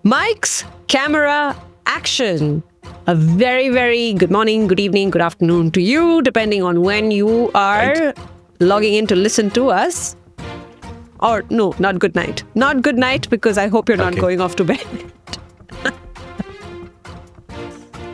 Mics, camera, action. A very, very good morning, good evening, good afternoon to you, depending on when you are logging in to listen to us. Or no, not good night. Not good night because I hope you're not going off to bed.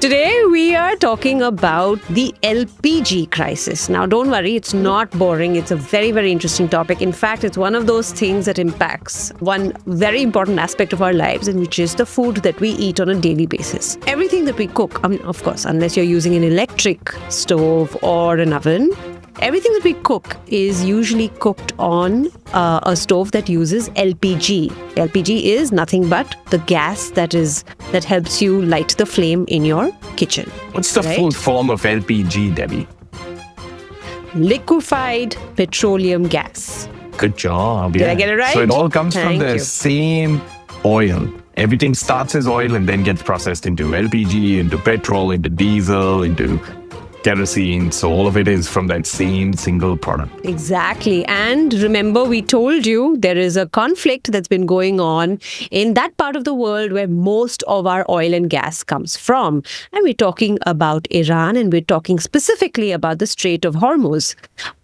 Today, we are talking about the LPG crisis. Now, don't worry, it's not boring. It's a very, very interesting topic. In fact, it's one of those things that impacts one very important aspect of our lives, and which is the food that we eat on a daily basis. Everything that we cook, of course, unless you're using an electric stove or an oven, everything that we cook is usually cooked on a stove that uses LPG. LPG is nothing but the gas that helps you light the flame in your kitchen. What's the full form of LPG, Debbie? Liquefied petroleum gas. Good job. Did I get it right? So it all comes from the same oil. Everything starts as oil and then gets processed into LPG, into petrol, into diesel, into kerosene. So all of it is from that same single product. Exactly. And remember, we told you there is a conflict that's been going on in that part of the world where most of our oil and gas comes from. And we're talking about Iran, and we're talking specifically about the Strait of Hormuz.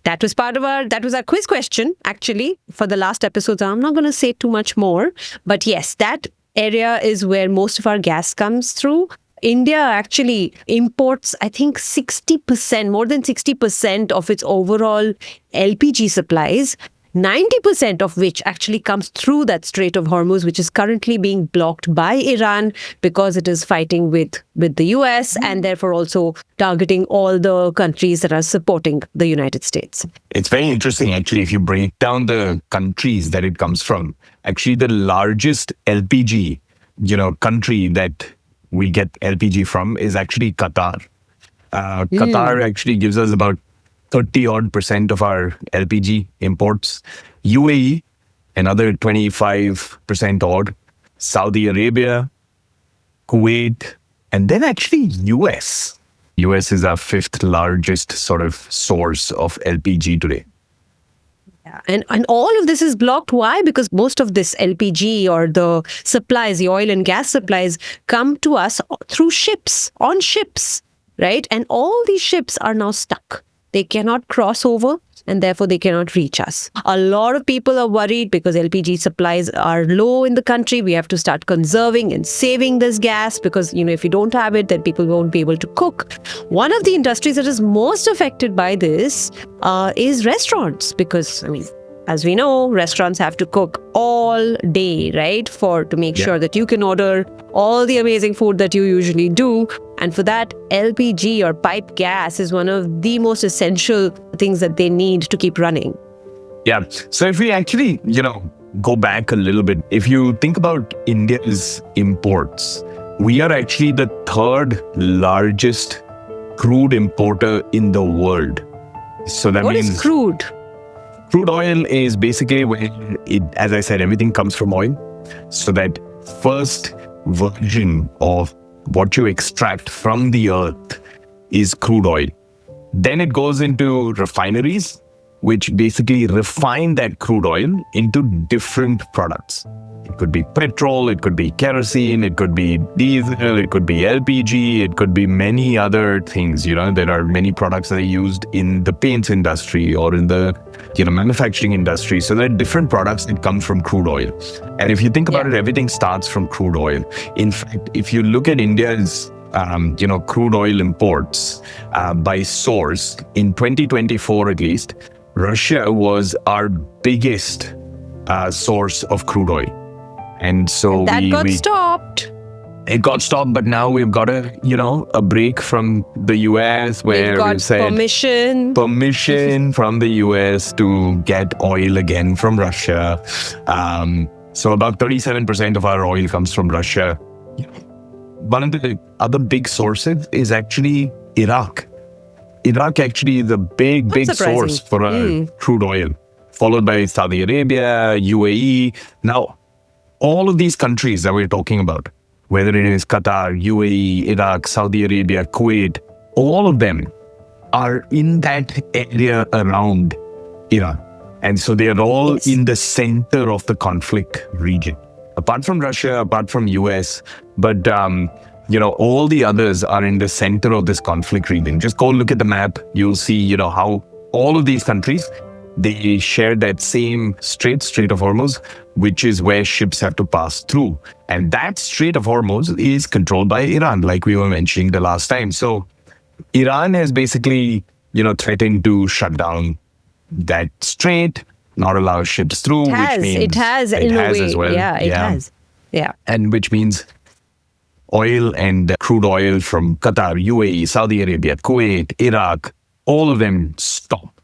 That was our quiz question, actually, for the last episode. So I'm not going to say too much more. But yes, that area is where most of our gas comes through. India actually imports, I think, 60%, more than 60% of its overall LPG supplies, 90% of which actually comes through that Strait of Hormuz, which is currently being blocked by Iran because it is fighting with the US and therefore also targeting all the countries that are supporting the United States. It's very interesting, actually, if you break down the countries that it comes from. Actually, the largest LPG, country that we get LPG from is actually Qatar. Qatar actually gives us about 30% of our LPG imports. UAE, another 25% odd. Saudi Arabia, Kuwait, and then actually US. US is our fifth largest sort of source of LPG today. And all of this is blocked. Why? Because most of this LPG or the supplies, the oil and gas supplies, come to us through ships, on ships, right? And all these ships are now stuck. They cannot cross over and therefore they cannot reach us. A lot of people are worried because LPG supplies are low in the country. We have to start conserving and saving this gas because, if you don't have it, then people won't be able to cook. One of the industries that is most affected by this is restaurants because, as we know, restaurants have to cook all day, right? To make sure that you can order all the amazing food that you usually do. And for that, LPG or pipe gas is one of the most essential things that they need to keep running. Yeah. So if we actually, go back a little bit, if you think about India's imports, we are actually the third largest crude importer in the world. So that What means is crude? Crude oil is basically where as I said, everything comes from oil. So that first version of what you extract from the earth is crude oil. Then it goes into refineries, which basically refine that crude oil into different products. It could be petrol, it could be kerosene, it could be diesel, it could be LPG, it could be many other things. There are many products that are used in the paints industry or in the manufacturing industry. So there are different products that come from crude oil. And if you think about it, everything starts from crude oil. In fact, if you look at India's crude oil imports by source, in 2024 at least, Russia was our biggest source of crude oil. And so that got stopped. It got stopped, but now we've got a break from the US where we've said permission from the US to get oil again from Russia. So about 37% of our oil comes from Russia. One of the other big sources is actually Iraq. Iraq actually is a big source for our crude oil, followed by Saudi Arabia, UAE. Now, all of these countries that we're talking about, whether it is Qatar, UAE, Iraq, Saudi Arabia, Kuwait, all of them are in that area around Iran. And so they're all in the center of the conflict region. apart from Russia, apart from US, but all the others are in the center of this conflict region. Just go look at the map. You'll see, how all of these countries, they share that same Strait of Hormuz, which is where ships have to pass through. And that Strait of Hormuz is controlled by Iran, like we were mentioning the last time. So Iran has basically, threatened to shut down that strait, not allow ships through, which means it has in a way. as well. Yeah, it has. Yeah. And which means oil and crude oil from Qatar, UAE, Saudi Arabia, Kuwait, Iraq, all of them stop.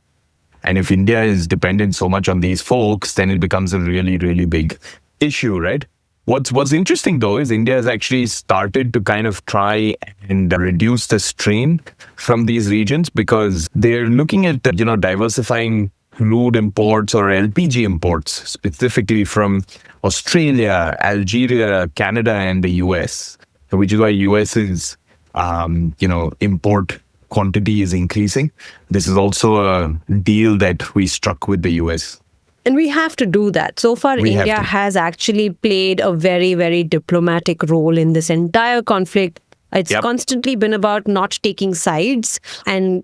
And if India is dependent so much on these folks, then it becomes a really, really big issue, right? What's interesting, though, is India has actually started to kind of try and reduce the strain from these regions because they're looking at, diversifying crude imports or LPG imports, specifically from Australia, Algeria, Canada, and the US, which is why US's, import quantity is increasing. This is also a deal that we struck with the US. And we have to do that. So far, India has actually played a very, very diplomatic role in this entire conflict. It's constantly been about not taking sides and,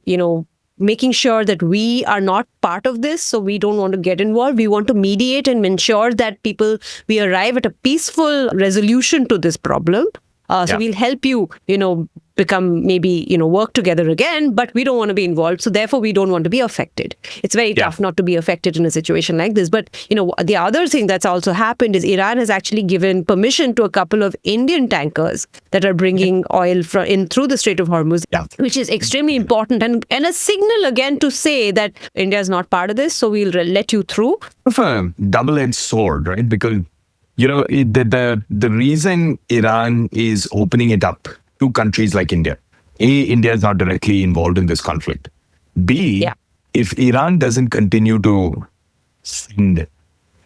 making sure that we are not part of this. So we don't want to get involved. We want to mediate and ensure that we arrive at a peaceful resolution to this problem. So we'll help you, become maybe, work together again, but we don't want to be involved. So therefore, we don't want to be affected. It's very tough not to be affected in a situation like this. But, the other thing that's also happened is Iran has actually given permission to a couple of Indian tankers that are bringing oil in through the Strait of Hormuz, which is extremely important and a signal again to say that India is not part of this. So we'll let you through. It's a double-edged sword, right? Because the reason Iran is opening it up to countries like India, A, India is not directly involved in this conflict. B, if Iran doesn't continue to send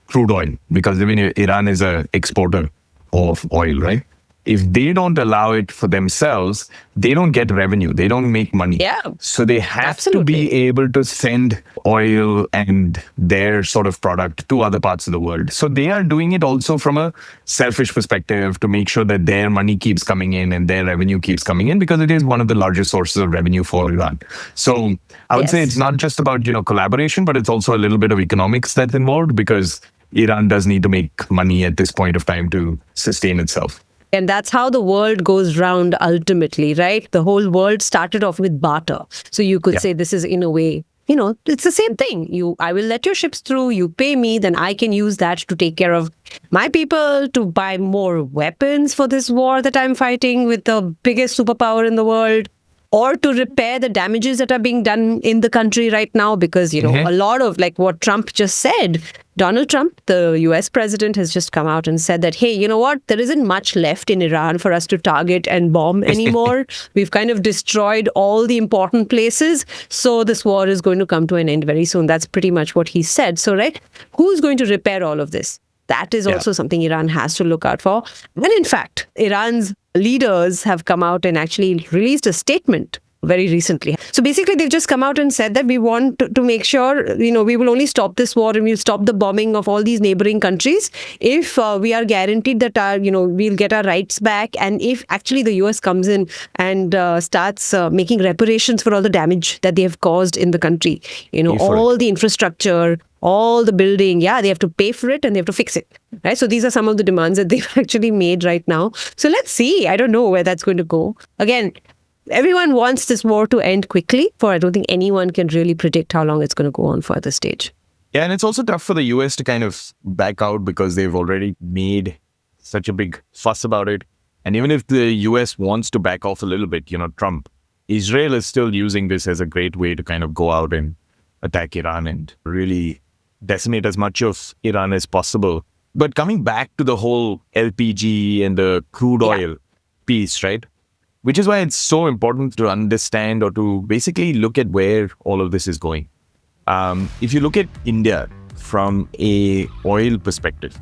crude oil, because Iran is an exporter of oil, right? If they don't allow it for themselves, they don't get revenue. They don't make money. Yeah. So they have to be able to send oil and their sort of product to other parts of the world. So they are doing it also from a selfish perspective to make sure that their money keeps coming in and their revenue keeps coming in because it is one of the largest sources of revenue for Iran. So I would say it's not just about, collaboration, but it's also a little bit of economics that's involved because Iran does need to make money at this point of time to sustain itself. And that's how the world goes round ultimately, right? The whole world started off with barter. So you could say this is in a way, it's the same thing. I will let your ships through, you pay me, then I can use that to take care of my people, to buy more weapons for this war that I'm fighting with the biggest superpower in the world, or to repair the damages that are being done in the country right now. Because, a lot of like what Trump just said, Donald Trump, the US president, has just come out and said that, hey, you know what? There isn't much left in Iran for us to target and bomb anymore. We've kind of destroyed all the important places. So this war is going to come to an end very soon. That's pretty much what he said. So, right, who's going to repair all of this? That is also something Iran has to look out for. And in fact, Iran's leaders have come out and actually released a statement very recently. So basically, they've just come out and said that we want to make sure, we will only stop this war and we'll stop the bombing of all these neighboring countries if we are guaranteed that we'll get our rights back. And if actually the US comes in and starts making reparations for all the damage that they have caused in the country, all the infrastructure, all the building, they have to pay for it and they have to fix it, right? So these are some of the demands that they've actually made right now. So let's see. I don't know where that's going to go. Again, everyone wants this war to end quickly, for I don't think anyone can really predict how long it's going to go on for at this stage. Yeah, and it's also tough for the US to kind of back out because they've already made such a big fuss about it. And even if the US wants to back off a little bit, Trump, Israel is still using this as a great way to kind of go out and attack Iran and really decimate as much of Iran as possible. But coming back to the whole LPG and the crude oil piece, right? Which is why it's so important to understand or to basically look at where all of this is going. If you look at India from a oil perspective,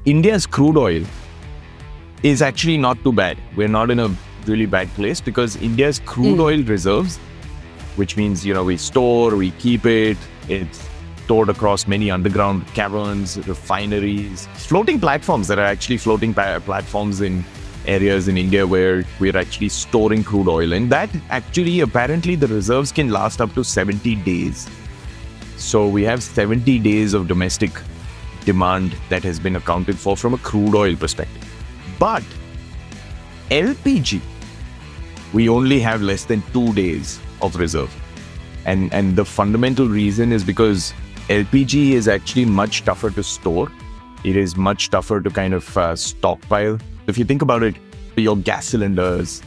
India's crude oil is actually not too bad. We're not in a really bad place because India's crude oil reserves, which means, we store, we keep it, it's stored across many underground caverns, refineries, floating platforms. There are actually floating platforms in areas in India where we're actually storing crude oil. And that actually, apparently, the reserves can last up to 70 days. So we have 70 days of domestic demand that has been accounted for from a crude oil perspective. But LPG, we only have less than 2 days of reserve. And the fundamental reason is because LPG is actually much tougher to store. It is much tougher to kind of stockpile. If you think about it, your gas cylinders,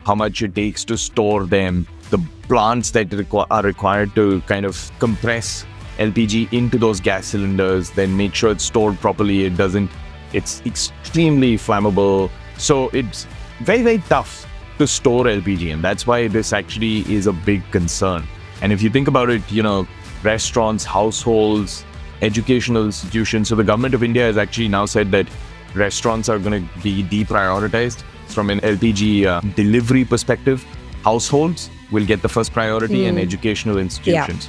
how much it takes to store them, the plants that are required to kind of compress LPG into those gas cylinders, then make sure it's stored properly. It's extremely flammable. So it's very, very tough to store LPG. And that's why this actually is a big concern. And if you think about it, restaurants, households, educational institutions. So the government of India has actually now said that restaurants are going to be deprioritized from an LPG delivery perspective. Households will get the first priority and educational institutions.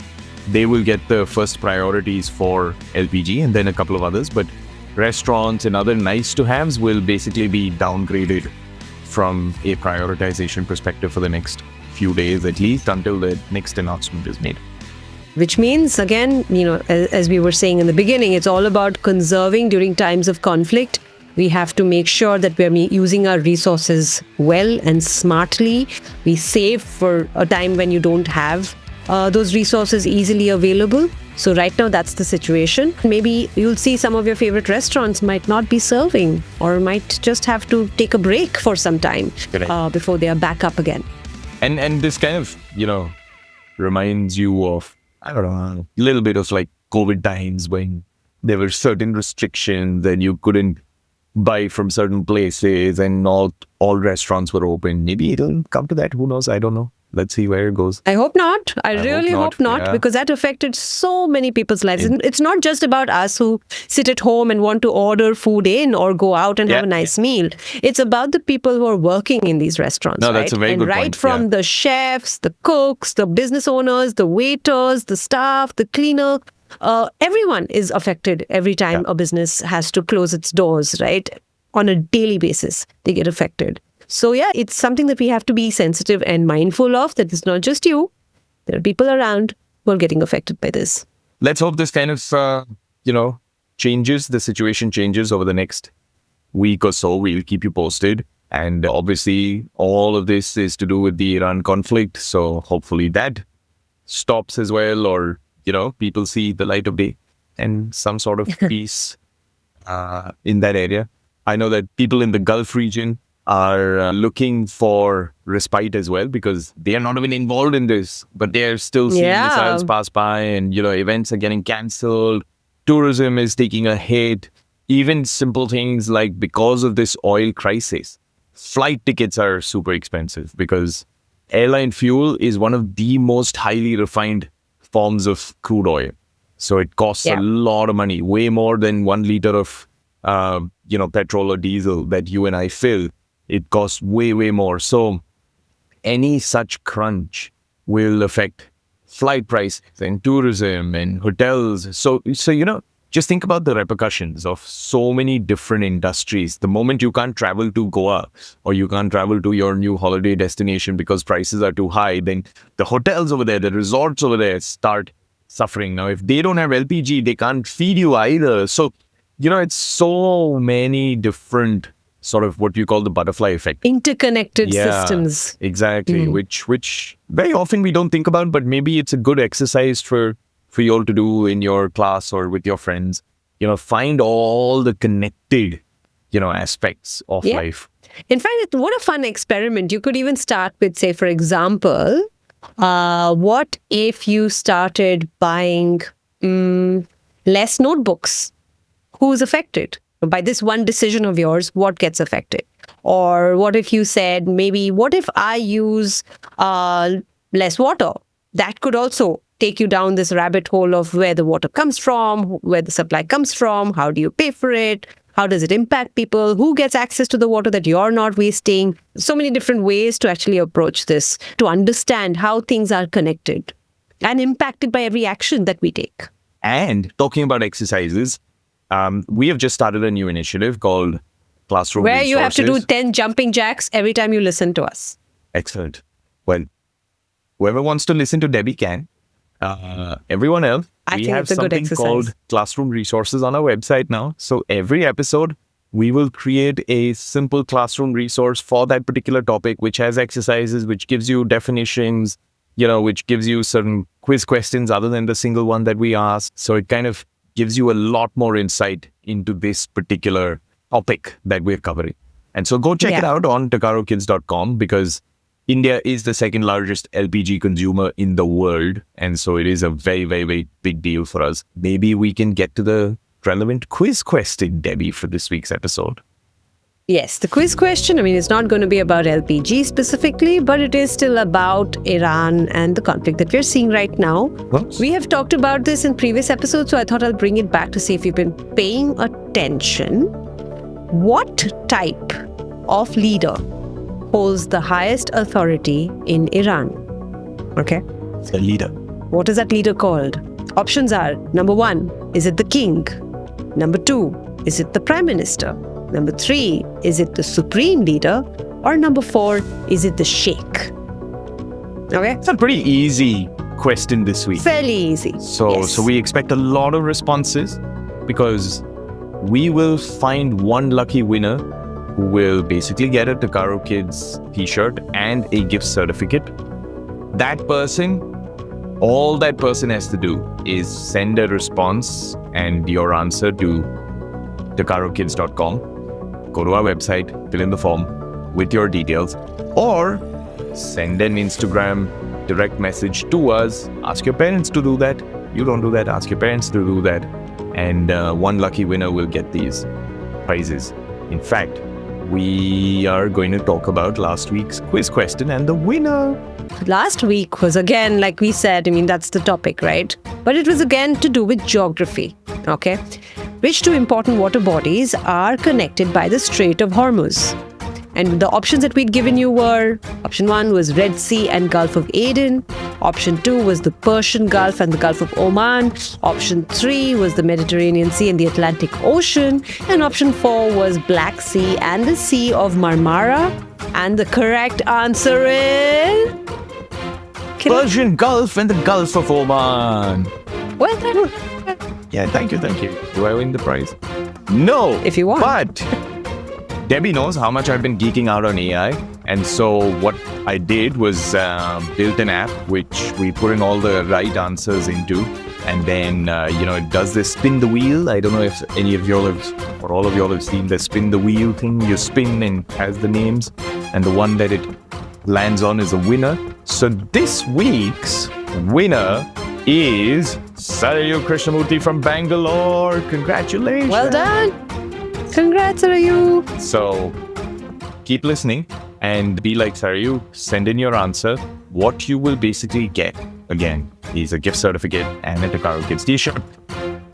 They will get the first priorities for LPG and then a couple of others. But restaurants and other nice to haves will basically be downgraded from a prioritization perspective for the next few days, at least until the next announcement is made. Which means, again, as we were saying in the beginning, it's all about conserving during times of conflict. We have to make sure that we're using our resources well and smartly. We save for a time when you don't have those resources easily available. So right now, that's the situation. Maybe you'll see some of your favorite restaurants might not be serving or might just have to take a break for some time before they are back up again. And this kind of, reminds you of, I don't know, a little bit of like COVID times when there were certain restrictions and you couldn't buy from certain places and not all restaurants were open. Maybe it'll come to that. Who knows? I don't know. Let's see where it goes. I hope not. I really hope not, because that affected so many people's lives. And it's not just about us who sit at home and want to order food in or go out and have a nice meal. It's about the people who are working in these restaurants. No, that's a very good point. Right from the chefs, the cooks, the business owners, the waiters, the staff, the cleaner, everyone is affected every time a business has to close its doors, right? On a daily basis, they get affected. So it's something that we have to be sensitive and mindful of, that it's not just you. There are people around who are getting affected by this. Let's hope this kind of, changes, the situation changes over the next week or so. We'll keep you posted. And obviously, all of this is to do with the Iran conflict. So hopefully that stops as well, or, people see the light of day and some sort of peace in that area. I know that people in the Gulf region are looking for respite as well, because they are not even involved in this, but they are still seeing missiles pass by and, events are getting cancelled. Tourism is taking a hit. Even simple things like, because of this oil crisis, flight tickets are super expensive because airline fuel is one of the most highly refined forms of crude oil. So it costs a lot of money, way more than 1 liter of, petrol or diesel that you and I fill. It costs way, way more. So any such crunch will affect flight prices and tourism and hotels. So just think about the repercussions of so many different industries. The moment you can't travel to Goa or you can't travel to your new holiday destination because prices are too high, then the hotels over there, the resorts over there start suffering. Now, if they don't have LPG, they can't feed you either. So, it's so many different sort of what you call the butterfly effect. Interconnected systems. Exactly. Which very often we don't think about, but maybe it's a good exercise for you all to do in your class or with your friends. Find all the connected, aspects of life. In fact, what a fun experiment. You could even start with, say, for example, what if you started buying less notebooks? Who's affected? By this one decision of yours, what gets affected? Or what if you said, maybe, what if I use less water? That could also take you down this rabbit hole of where the water comes from, where the supply comes from, how do you pay for it, how does it impact people, who gets access to the water that you're not wasting. So many different ways to actually approach this, to understand how things are connected and impacted by every action that we take. And talking about exercises, we have just started a new initiative called Classroom Where you have to do Resources. 10 jumping jacks every time you listen to us. Excellent. Well, whoever wants to listen to Debbie can. Everyone else, I we think have it's a good something exercise. called Classroom Resources on our website now. So every episode, we will create a simple classroom resource for that particular topic, which has exercises, which gives you definitions, which gives you certain quiz questions other than the single one that we ask. So it kind of gives you a lot more insight into this particular topic that we're covering. And so go check it out on takarokids.com, because India is the second largest LPG consumer in the world. And so it is a very, very, very big deal for us. Maybe we can get to the relevant quiz question, Debbie, for this week's episode. Yes, the quiz question, it's not going to be about LPG specifically, but it is still about Iran and the conflict that we're seeing right now. Oops. We have talked about this in previous episodes, so I thought I'll bring it back to see if you've been paying attention. What type of leader holds the highest authority in Iran? Okay. The leader. What is that leader called? Options are, number 1, is it the king? Number 2, is it the prime minister? Number 3, is it the supreme leader? Or number 4, is it the sheikh? Okay. It's a pretty easy question this week. Fairly easy. So Yes. we expect a lot of responses, because we will find one lucky winner who will basically get a Takaro Kids t-shirt and a gift certificate. That person, all that person has to do is send a response and your answer to takarokids.com. Go to our website, fill in the form with your details, or send an Instagram direct message to us. Ask your parents to do that. You don't do that, ask your parents to do that. And one lucky winner will get these prizes. In fact, we are going to talk about last week's quiz question and the winner. Last week was again, like we said, that's the topic, right? But it was again to do with geography, okay? Which two important water bodies are connected by the Strait of Hormuz? And the options that we'd given you were, option 1 was Red Sea and Gulf of Aden. Option 2 was the Persian Gulf and the Gulf of Oman. Option 3 was the Mediterranean Sea and the Atlantic Ocean. And option 4 was Black Sea and the Sea of Marmara. And the correct answer is... Persian Gulf and the Gulf of Oman. Well done. Yeah, thank you. Do I win the prize? No. If you want. But Debbie knows how much I've been geeking out on AI. And so what I did was built an app which we put in all the right answers into. And then, it does this spin the wheel. I don't know if any of y'all have, or all of y'all have seen the spin the wheel thing. You spin and has the names. And the one that it lands on is a winner. So this week's winner is Sarayu Krishnamurthy from Bangalore. Congratulations. Well done. Congrats, Arayu. So keep listening and be like Sarayu. Send in your answer. What you will basically get, again, is a gift certificate and a Takaro Kids t-shirt.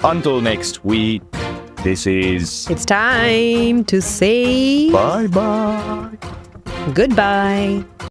Until next week, this is... It's time to say Bye-bye. goodbye.